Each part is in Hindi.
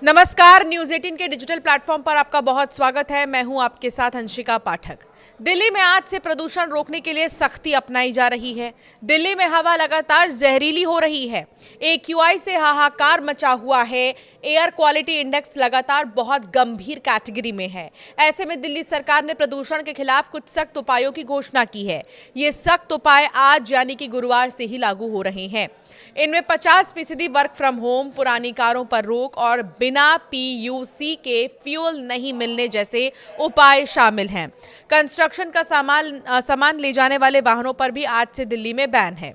नमस्कार, न्यूज़ 18 के डिजिटल प्लेटफॉर्म पर आपका बहुत स्वागत है। मैं हूं आपके साथ अंशिका पाठक। दिल्ली में आज से प्रदूषण रोकने के लिए सख्ती अपनाई जा रही है। दिल्ली में हवा लगातार जहरीली हो रही है। AQI से हाहाकार मचा हुआ है। एयर क्वालिटी इंडेक्स लगातार बहुत गंभीर कैटेगरी में है। ऐसे में दिल्ली सरकार ने प्रदूषण के खिलाफ कुछ सख्त उपायों की घोषणा की है। ये सख्त उपाय आज यानी कि गुरुवार से ही लागू हो रहे हैं। इनमें 50% वर्क फ्रॉम होम, पुरानी कारों पर रोक और बिना PUC के फ्यूल नहीं मिलने जैसे उपाय शामिल हैं। कंस्ट्रक्शन का सामान ले जाने वाले वाहनों पर भी आज से दिल्ली में बैन है।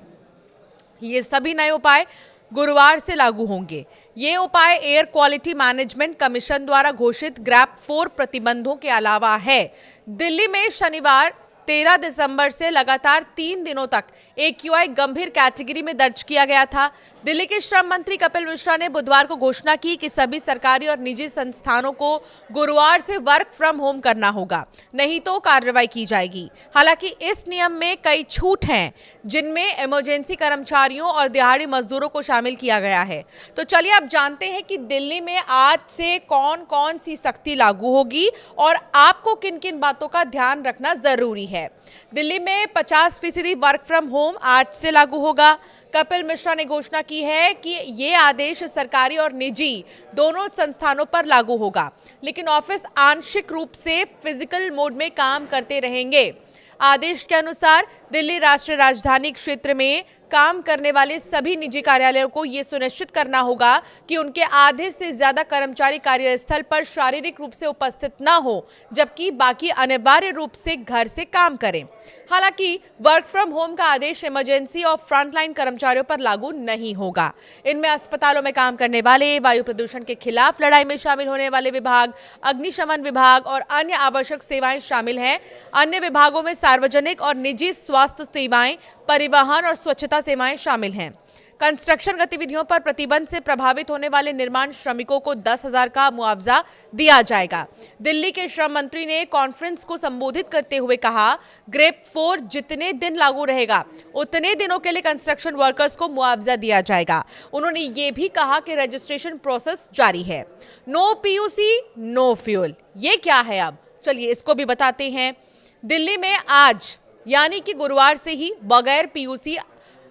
ये सभी नए उपाय गुरुवार से लागू होंगे। ये उपाय एयर क्वालिटी मैनेजमेंट कमीशन द्वारा घोषित ग्रैप 4 प्रतिबंधों के अलावा है। दिल्ली में शनिवार 13 दिसंबर से लगातार 3 दिनों तक AQI गंभीर कैटेगरी में दर्ज किया गया था। दिल्ली के श्रम मंत्री कपिल मिश्रा ने बुधवार को घोषणा की कि सभी सरकारी और निजी संस्थानों को गुरुवार से वर्क फ्रॉम होम करना होगा, नहीं तो कार्रवाई की जाएगी। हालांकि इस नियम में कई छूट हैं, जिनमें इमरजेंसी कर्मचारियों और दिहाड़ी मजदूरों को शामिल किया गया है। तो चलिए अब जानते हैं कि दिल्ली में आज से कौन कौन सी सख्ती लागू होगी और आपको किन किन बातों का ध्यान रखना जरूरी है। दिल्ली में 50% वर्क फ्रॉम होम आज से लागू होगा। कपिल मिश्रा ने घोषणा की है कि ये आदेश सरकारी और निजी दोनों संस्थानों पर लागू होगा, लेकिन ऑफिस आंशिक रूप से फिजिकल मोड में काम करते रहेंगे। आदेश के अनुसार दिल्ली राष्ट्रीय राजधानी क्षेत्र में काम करने वाले सभी निजी कार्यालयों को यह सुनिश्चित करना होगा कि उनके आधे से ज्यादा कर्मचारी कार्यस्थल पर शारीरिक रूप से उपस्थित न हो, जबकि बाकी अनिवार्य रूप से घर से काम करें। हालांकि वर्क फ्रॉम होम का आदेश इमरजेंसी और फ्रंटलाइन कर्मचारियों पर लागू नहीं होगा। इनमें अस्पतालों में काम करने वाले, वायु प्रदूषण के खिलाफ लड़ाई में शामिल होने वाले विभाग, अग्निशमन विभाग और अन्य आवश्यक सेवाएं शामिल हैं। अन्य विभागों में सार्वजनिक और निजी स्वास्थ्य सेवाएं, परिवहन और स्वच्छता सेवाएं शामिल हैं। कंस्ट्रक्शन गतिविधियों पर प्रतिबंध से प्रभावित होने वाले निर्माण श्रमिकों को 10,000 का मुआवजा दिया जाएगा। दिल्ली के श्रम मंत्री ने कॉन्फ्रेंस को संबोधित करते हुए कहा, ग्रेप 4 जितने दिन लागू रहेगा उतने दिनों के लिए कंस्ट्रक्शन वर्कर्स को मुआवजा दिया जाएगा। उन्होंने ये भी कहा कि रजिस्ट्रेशन प्रोसेस जारी है। नो PUC नो फ्यूल, ये क्या है? अब चलिए इसको भी बताते हैं। दिल्ली में आज यानी कि गुरुवार से ही बगैर PUC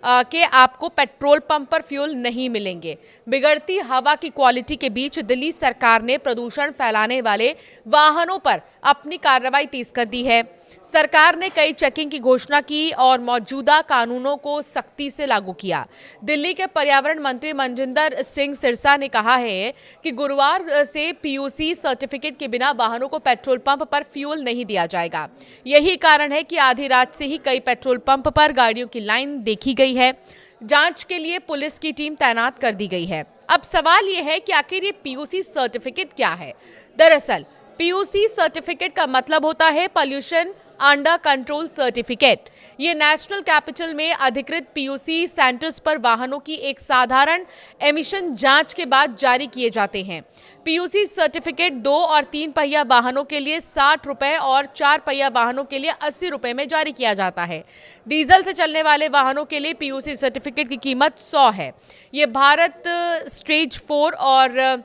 के आपको पेट्रोल पंप पर फ्यूल नहीं मिलेंगे। बिगड़ती हवा की क्वालिटी के बीच दिल्ली सरकार ने प्रदूषण फैलाने वाले वाहनों पर अपनी कार्रवाई तेज कर दी है। सरकार ने कई चेकिंग की घोषणा की और मौजूदा कानूनों को सख्ती से लागू किया। दिल्ली के पर्यावरण मंत्री मनजिंदर सिंह सिरसा ने कहा है कि गुरुवार से PUC सर्टिफिकेट के बिना वाहनों को पेट्रोल पंप पर फ्यूल नहीं दिया जाएगा। यही कारण है कि आधी रात से ही कई पेट्रोल पंप पर गाड़ियों की लाइन देखी गई है। जांच के लिए पुलिस की टीम तैनात कर दी गई है। अब सवाल यह है कि आखिर ये PUC सर्टिफिकेट क्या है? दरअसल PUC सर्टिफिकेट का मतलब होता है पॉल्यूशन अंडर कंट्रोल सर्टिफिकेट। ये नेशनल कैपिटल में अधिकृत PUC सेंटर्स पर वाहनों की एक साधारण एमिशन जांच के बाद जारी किए जाते हैं। PUC सर्टिफिकेट 2 और 3 पहिया वाहनों के लिए 60 रुपए और 4 पहिया वाहनों के लिए 80 रुपए में जारी किया जाता है। डीजल से चलने वाले वाहनों के लिए PUC सर्टिफिकेट की कीमत 100 है। ये भारत स्टेज 4 और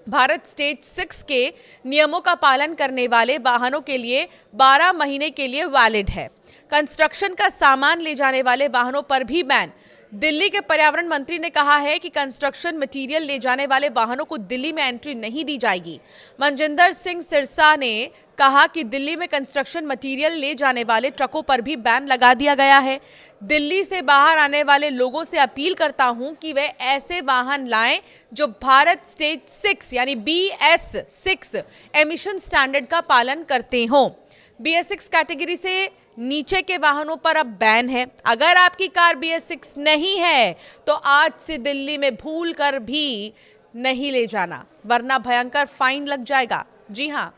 भारत स्टेज 6 के नियमों का पालन करने वाले वाहनों के लिए 12 महीने के लिए वैलिड है। कंस्ट्रक्शन का सामान ले जाने वाले वाहनों पर भी बैन। दिल्ली के पर्यावरण मंत्री ने कहा है कि कंस्ट्रक्शन मटेरियल ले जाने वाले वाहनों को दिल्ली में एंट्री नहीं दी जाएगी। मनजिंदर सिंह सिरसा ने कहा कि दिल्ली में कंस्ट्रक्शन मटेरियल ले जाने वाले ट्रकों पर भी बैन लगा दिया गया है। दिल्ली से बाहर आने वाले लोगों से अपील करता हूं कि वे ऐसे वाहन लाएं जो भारत स्टेज 6 यानी BS6 एमिशन स्टैंडर्ड का पालन करते हों। BS6 कैटेगरी से नीचे के वाहनों पर अब बैन है। अगर आपकी कार BS6 नहीं है तो आज से दिल्ली में भूल कर भी नहीं ले जाना, वरना भयंकर फाइन लग जाएगा। जी हाँ,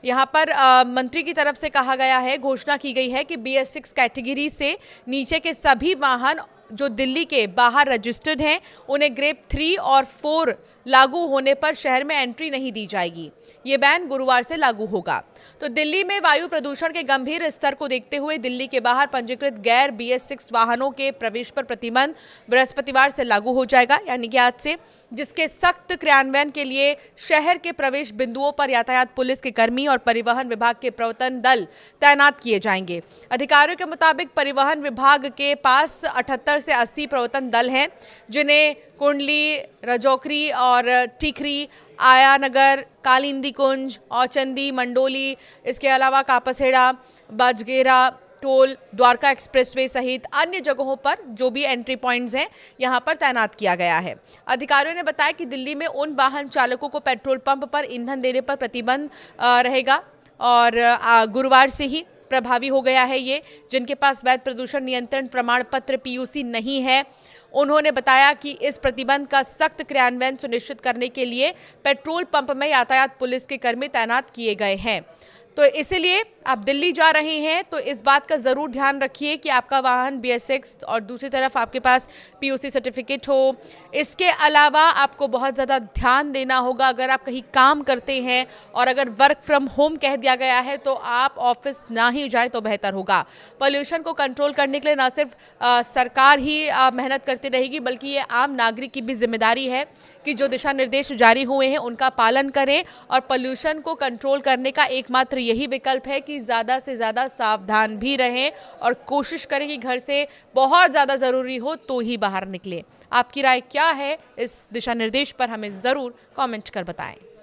यहाँ पर मंत्री की तरफ से कहा गया है, घोषणा की गई है कि BS6 कैटेगरी से नीचे के सभी वाहन जो दिल्ली के बाहर रजिस्टर्ड हैं उन्हें ग्रेप 3 और 4 लागू होने पर शहर में एंट्री नहीं दी जाएगी। ये बैन गुरुवार से लागू होगा। तो दिल्ली में वायु प्रदूषण के गंभीर स्तर को देखते हुए दिल्ली के बाहर पंजीकृत गैर BS6 वाहनों के प्रवेश पर प्रतिबंध बृहस्पतिवार से लागू हो जाएगा, यानी कि आज से, जिसके सख्त क्रियान्वयन के लिए शहर के प्रवेश बिंदुओं पर यातायात पुलिस के कर्मी और परिवहन विभाग के प्रवर्तन दल तैनात किए जाएंगे। अधिकारियों के मुताबिक परिवहन विभाग के पास 78 से 80 प्रवर्तन दल हैं, जिन्हें कुंडली, रजौकरी और टीकरी, आयानगर, कालिंदी कुंज, औचंदी, मंडोली, इसके अलावा कापसेड़ा, बाजगेरा, टोल, द्वारका एक्सप्रेसवे सहित अन्य जगहों पर जो भी एंट्री पॉइंट्स हैं यहां पर तैनात किया गया है। अधिकारियों ने बताया कि दिल्ली में उन वाहन चालकों को पेट्रोल पंप पर ईंधन देने पर प्रतिबंध रहेगा और गुरुवार से ही प्रभावी हो गया है ये, जिनके पास वैध प्रदूषण नियंत्रण प्रमाण पत्र PUC नहीं है। उन्होंने बताया कि इस प्रतिबंध का सख्त क्रियान्वयन सुनिश्चित करने के लिए पेट्रोल पंप में यातायात पुलिस के कर्मी तैनात किए गए हैं। तो इसीलिए आप दिल्ली जा रहे हैं तो इस बात का ज़रूर ध्यान रखिए कि आपका वाहन BS6 और दूसरी तरफ आपके पास PUC सर्टिफिकेट हो। इसके अलावा आपको बहुत ज़्यादा ध्यान देना होगा, अगर आप कहीं काम करते हैं और अगर वर्क फ्रॉम होम कह दिया गया है तो आप ऑफिस ना ही जाए तो बेहतर होगा। पोल्यूशन को कंट्रोल करने के लिए न सिर्फ सरकार ही मेहनत करती रहेगी, बल्कि ये आम नागरिक की भी जिम्मेदारी है कि जो दिशा निर्देश जारी हुए हैं उनका पालन करें और पोल्यूशन को कंट्रोल करने का एकमात्र यही विकल्प है कि ज़्यादा से ज़्यादा सावधान भी रहें और कोशिश करें कि घर से बहुत ज़्यादा ज़रूरी हो तो ही बाहर निकलें। आपकी राय क्या है इस दिशा निर्देश पर, हमें ज़रूर कमेंट कर बताएं।